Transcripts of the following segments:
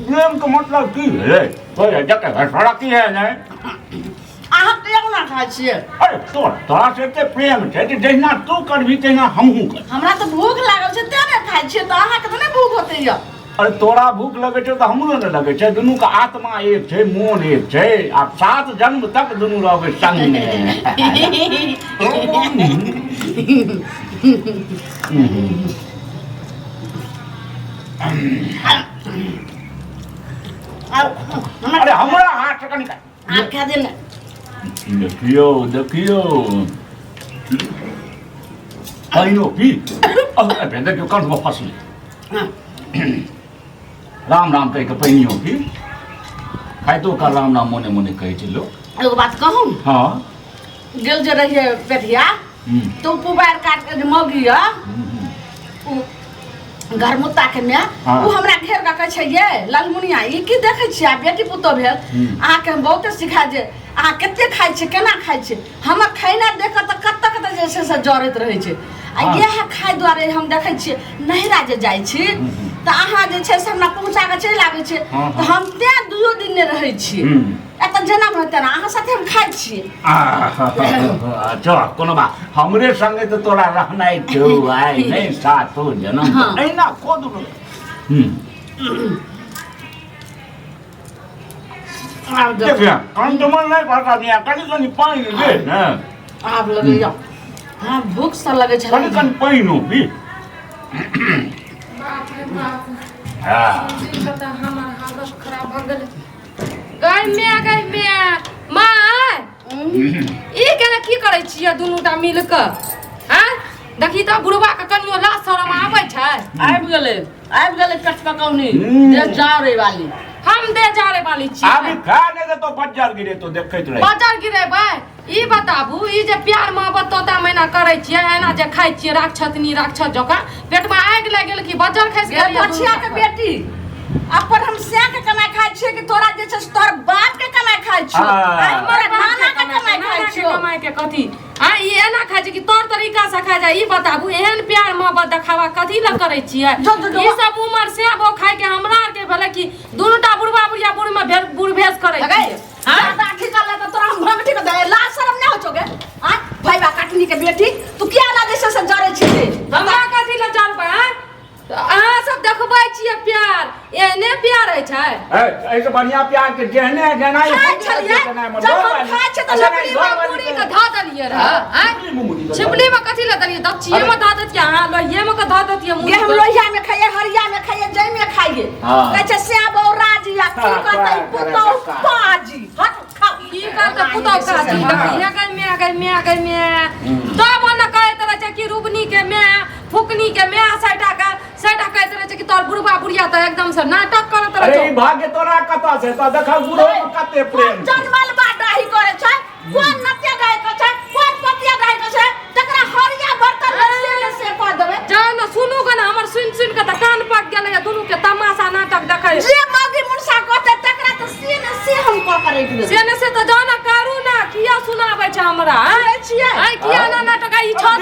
प्रेम का मतलब की है तो जब तक सड़क की है नहीं अहाँ केना ना खाइ छियै अरे तोरा से ते प्रेम छै जे जहिना तू करबी तहिना हमहूँ कर हमरा तऽ भूख लागल छै तें ने खाइ छियै तऽ अहाँके तऽ नहि भूख होतै यऽ अरे तोरा भूख लगे छै तो हमरो न लगे छै दुनू का आत्मा एक छै मन एक छै आ 7 जन्म तक दुनू रहबै संग में अरे हमरा हाथ से कनी आप खा देना देखियो देखियो पाइनो पी अबे देखियो कंठ में फंसली राम राम कह के पानियो पी खाइतो का राम राम मोने मोने कहै छै लोग एगो बात कहूँ हाँ गेल जे रहिए पेटिया तो पुबार काट के जे मौगी यऽ घर मुत्ता के में वो हमरा घेर के कहै छै ये लालमुनिया ई की देखै छियै बेटी पुतो भेल अहाँके हम बहुते सिखा जे अहाँ कते खाइ छियै केना खाइ छियै हमर खैना देख के तऽ कत जे छै से जरैत रहै छै आ इएह खाइ दुआरे हम देखै छियै नहिरा जे जाइ छी तऽ अहाँ जे छै से हमरा पहुँचा के चलि आबै छियै तऽ हम तें 2 दिन ने रहै छियै एतऽ जेना मन तेना अहाँ साथे हम खाइ छियै अच्छा कोनो बात हमरे संगे तो तोरा रहनाइ छौ आइ नहीं सातो जन्म एना खोद देखिए कंटमल नहीं पड़ता दिया कनी कनी पानी दे ना आप लगैया हाँ भूख सा लगे छै कनी कनी पानी पी हां हमर हालत खराब भ गेल गई मैं माय ई केना की करै छियै दुनूटा मिल क हैं देखी त बुढ़वा के कनियो लाज शरम आबै छै आबि गेलै पेट पकौनी दे जा रे वाली हम दे जारे वाली छी अभी खा ने तो बज्जर गिरे तो देखैत रहे बजार गिरेबै ई बताबू ई जे प्यार मोहब्बत तोता मैना करै छियै एना जे खाइ छियै राक्षस जका पेट में आगि लागि गेल कि बजार खसि गेल बचिया के बेटी अपन हम से के कमाई खाइ छियै कि तोरा जे छै तोर बाप के कमाई खाइ छियै हमर नाना के कमाई खाइ छियै कमाई के कथी आ ई एना खाइ छै कि तोर तरीका से खाइ जा ई बताबू एहन प्यार मोहब्बत देखावा कथी ल करै छियै ई सब उमर से वो खाइ के हमरा आर के भेले कि दुनुटा बुढ़वा बुढ़िया बुढ़ में बुढ़ भेस करै छियै हां लाठी कर ले त तोरा हम भगठी के दे लाज शरम नहीं हो छोगे हां भाईबा काटनी के बेटी तू किया ना जैसे से जरे छी हमरा कथी ल जानबै अहाँ सब देखबै छियै प्यार एहने प्यार होइ छै ऐसे बढ़िया प्यार के जेहने जेना खाइ छलियै जब हम खाइ छै त छिपली में पूरी के धा देलियै रह छिपली में कथी ल देलियै दक्षिए में धा देतियै अहाँ लोहिए में के धा देतियै मुंह हम लोहिया में खाइए हरिया में खाइए जई में खाइए कहै छै से बौराजी आ की कहतै पुतौ पाजी हट खाओ की कहतै पुतौ काजी गई मैं तब न कहैत रहे छै कि रुबनी के मैं फुकनी के मैं सैटा कहैत रहे छै कि तोर बुढ़वा बुढ़िया त एकदम से नाटक करत रहे अरे भाग्य तोरा कता से त देखा बुढ़ो कते प्रेम जन्मल बाडाही करे छै कोन नत्या गाय के छै कोन पतिया गाय के छै तकरा हरिया बर्तन से कह देबै जान सुनू ग ना हमर सुन के त कान पक गेलै दुनू के तमाशा नाटक देखै जे मगी मुनसा कहते तकरा त से हम कह करे के से त जाना करू ना किया सुनाबै छै हमरा छियै आई किया ना नाटक आई छत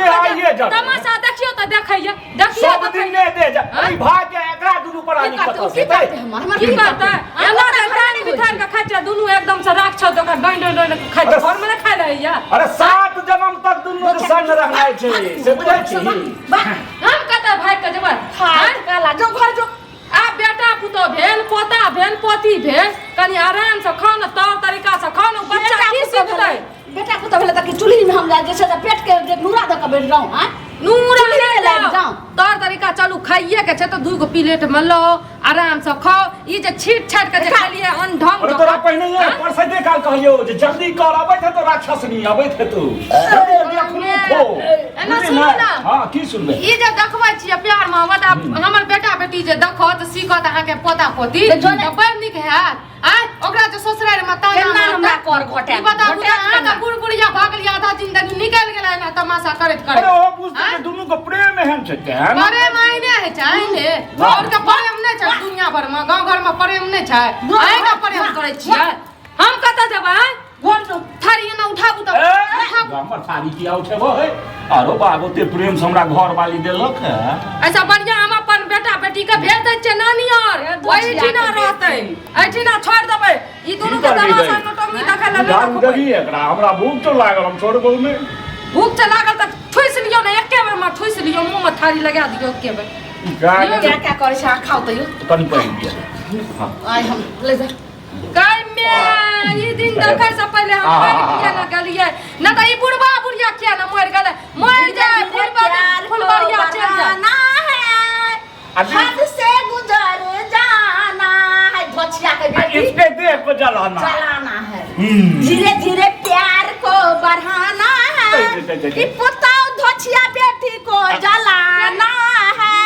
तमाशा देखियो त देखैया देखियो सब दिन ने दे जा ई भाग्य एकरा दुनू पर आनी कत से की करतै एना टानी बिठार के खाइ छै दुनू एकदम से राक्षस जका डंड खाइ छै घर में न खाइ रहैया अरे 7 जन्म तक दुनू के संग रहनाइ छै से बुझै छी हम कतऽ भाग के जेबै हां काला जो घर जो आ बेटा पुतो भेल पोता भेल पोती भेल कनी आराम से खान तौर तरीका से खान बच्चा की सिखतै बेटा पुतो भेल त कि चुल्ही में हम जा जे से पेट के नूरा द के बैठ रहूं हां नूरा ले जाओ तौर तरीका चलू खाइए के छै त 2 गो प्लेट में लो आराम से खाओ ई जे छीट छाट के जे खालिए अनढंग अरे तोरा पहिने ये परसते काल कहलियो जे जल्दी कर आबै छै तो राक्षस नहीं आबै छै तू जल्दी अखनो खो एना सुनो ना हां की सुनबे ई जे देखबै छियै प्यार मोहब्बत हमर बेटा बेटी जे देखत सीखत अहाँ के पोता पोती त बड़ नीक हैत आय ओकरा जे ससुराल में ताना हमरा कर घोटे ई बताबू अहाँ का बुढ़ बुढ़िया भागल आधा जिंदगी निकल गेलै ना तमाशा करत अरे ओ बुझते दुनू के प्रेम एहन छै केहन प्रेम आइने है छै आइने और के प्रेम नै छै दुनिया भर में गांव घर में प्रेम नै छै आइ का प्रेम करै छियै हम कत जबै बोल तो थारी ना उठाबू त हमर थारी किया उठेबो है आरो बाबू ते प्रेम से हमरा घर वाली देलक है ऐसा बढ़िया हम अपन बेटा बेटी के भेज दै छै नानी और ओही ठिना रहतै ऐठिना छोड़ देबै ई दुनू के तमाशा नटंगी देखै ला जान देबी एकरा हमरा भूख तो लागल हम छोड़बो नहीं भूख त लागल त ठुस लियो ने एके बेर में ठुस लियो मुंह में थारी लगा दियो एके बेर क्या करे छै खाओ त यो कनी पहन दिया आई हम ले जा गाय में ई दिन देखै से पहले हम किया ना गलिए न त ई बुढ़वा बुढ़िया किया ना मर गेलै मर जाए फुलबरिया चल जाना है हद से गुजर जाना है धोछिया के बेटी इसके देह को जलाना है धीरे धीरे प्यार को बढ़ाना है कि पुता धोछिया बेटी को जलाना है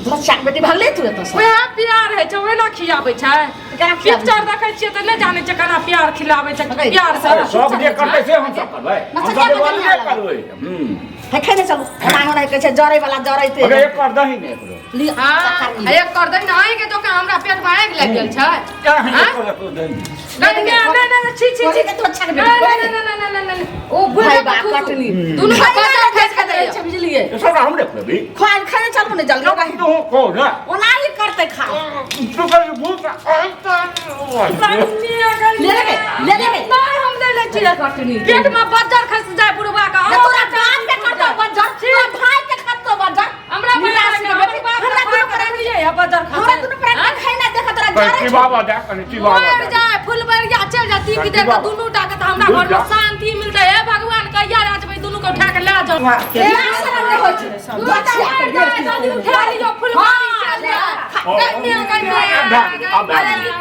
धोछिया बेटी भाग ले तू तो ओए प्यार है छै ओए ना खियाबै छै पिक्चर देखै छियै त नै जानै छै केना प्यार खिलाबै छै प्यार से सब जे करतै से हम सब करबै हम सब बनबे करबै है खेने चलो ना होना कहै छै जरै वाला जरैते अरे एक कर दही ने ली हां एक कर दे ना के तो हमरा पेट में आग लग गेल छै क्या है कर दही नहीं छी छी छी तो अच्छा के नहीं ओ भाई बा कटनी दोनों का बच्चा खेस के दे छै बुझलिए सब हम देख लेबी खान खाने चलो ने जल्दी नहीं तो को ना ओना ही करते खा तो कर भूख ले ले नहीं हम ले ले छी कटनी पेट में बच्चा खस जाए बुढ़वा का तोरा गान के करतो बज्जर भाई के खत्तो बज्जर हमरा हमरा दुनु प्राणी है बज्जर खा हमरा दुनु प्राणी खाइ ना देख तोरा जरे की बाबा जा की बाबा मर जाए फुलबरिया चल जा टीवी देख के दुनु टा के हमरा घर में शांति मिलते है भगवान कहिया राजबै दुनु को उठा के ले जाओ नहीं होय छै धोछिया के बेटी उठा लियो फुलबरी चल जा कन्या कन्या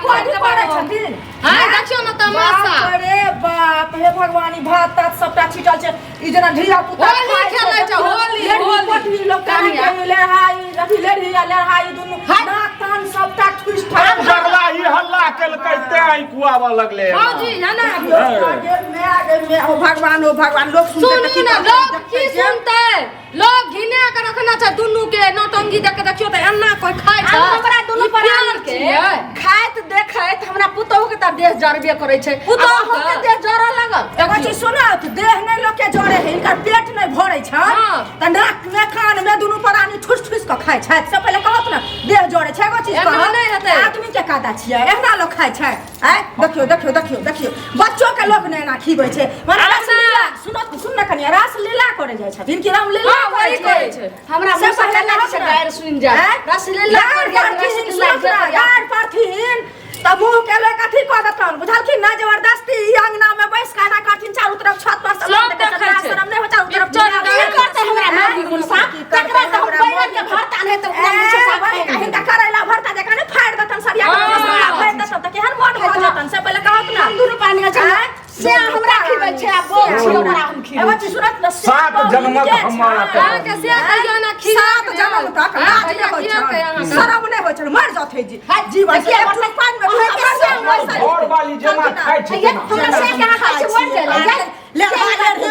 कोई पड़े छथिन हां देखियो ना तमाशा अरे बाप हे भगवानी भात तात सबटा छिटल छै ई जना धिया पुता होली खेलै छै होली पटनी लोग कानी ले हाई रफी ले रिया ले हाई दुनु नाक कान सबटा ठुस ठाक जगला ही हल्ला केलकै ते आई कुआवा लगले हां जी है ना आगे में ओ भगवान लोग सुनते ना लोग की सुनते लोग घिने के रखना छै दुनु के नौटंगी देख के देखियो त एन्ना कोई खाय छै हमरा दुनु प्राण के खाइत देखैत हमरा पुतोह के त देह जरबे करै छै पुतोह के देह जरऽ लागल एगो चीज सुनत देह नै लोग के जरे है इनका पेट नै भरै छै त नाक में कान में दुनु प्राणी ठुस ठुस के खाय छै से पहिले कहत ना देह जरे छै एगो चीज कहत आदमी के कादा छियै एहना लोग खाय छै आय देखियो बच्चों के लोग नै ना खीबै छै माने रासलीला सुन ना कनिया रासलीला करे जाय छथिन कि रामलीला वही करे छै हमरा से पहले ना से गायर सुन जा रासलीला गायर परथिन त मुंह के ले कथि क दतन बुझलखिन ना जबरदस्ती ई अंगना में बैस के ना करथिन चारों तरफ छत पर सब देखे शर्म नै हो चारों तरफ की करते हमरा मागी गुलसा तकरा त हम बैरन के भरता नै त उना मुछे सब कहीं त करैला भरता जका नै फाड़ दतन सरिया के मसला फाड़ दतन त केहन मोट हो जतन से पहले कहत ना दूर पानी छै से हमरा खिबै छै आ बोल छी हमरा हम खिबै एगो चीज सुनत न सात जन्मक हमारा हां के से कहियो ना खी सात जन्म तक लाज नै होय छै शरम नै होय छै मर जाथे जी जीवन के मतलब पानी में घर वाली जना खाय छै हमरा से के खाय छै मर जाए ले रे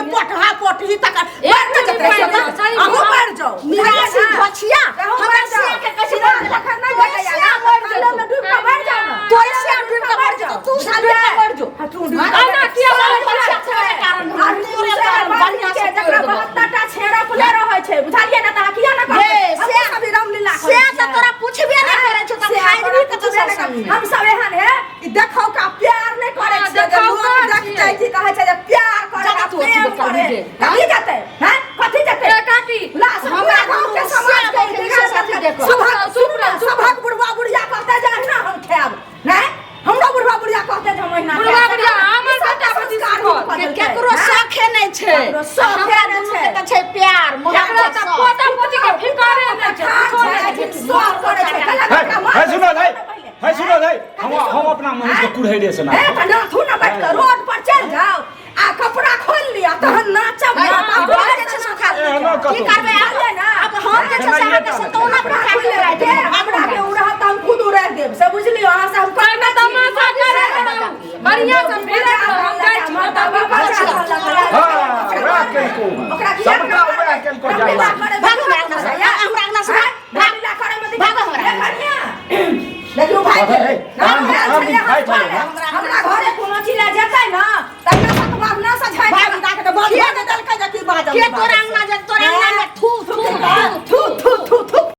पोट ही तक मर जाओ निराशी धोछिया हमरा से के कछि लखन नै गया ना में डूब के मर जाओ तो से डूब के मर जाओ तू साले मर जो तू ना किया कारण बढ़िया से जकरा बहुतटा छेड़ा फुले रहै छै बुझालिए ना त किया ना कर से अभी रामलीला से त तोरा पूछबे नै करे छ त खाइ भी त तू हम सब एहन है ई देखौ का प्यार नै करे छै लोग देखतै कि कहै छै जे प्यार करे प्रेम करे कथि जते हैं कथि जते काकी हमरा गांव के समाज के सभक बुढ़वा बुढ़िया कहते जे ना हम खायब नहीं हमरा बुढ़वा बुढ़िया कहते जे हम ना बुढ़वा बुढ़िया हमर बेटा बेटी के केकरो शौखे नै छै शौखे नै छै त छै प्यार हमरा त पोता पोती के फिकरे नै छै शौक करे छै है सुनो भाई हम अपना मनुष्य को कुढ़ै रे सुना ए त ना थू ना बैठ के रोड पर चल जाओ आ कपड़ा खोल लिया तहन नाचब बोल जे छै सुखा की करबे आले ना अब हम जे छै से से तोना पर काट ले दे हमरा के उड़ा त हम खुद उड़ा देब से बुझलियो अहां से हम करना तमाशा करे बढ़िया से फिरे हम जाय छी हां राकेल को सबका राकेल को जाला भाग हमरा से या हमरा अंगना से भाग ला करे में भाग हमरा देखियो भाई झाइ पड़े हमरा घरे कोनो चीज ला जेतै न तन्ना से तो अपना से झाइ के डाक के बंद कर दे दल के जकी बाज के तोरा अंगना जे तोरा अंगना में थू थू थू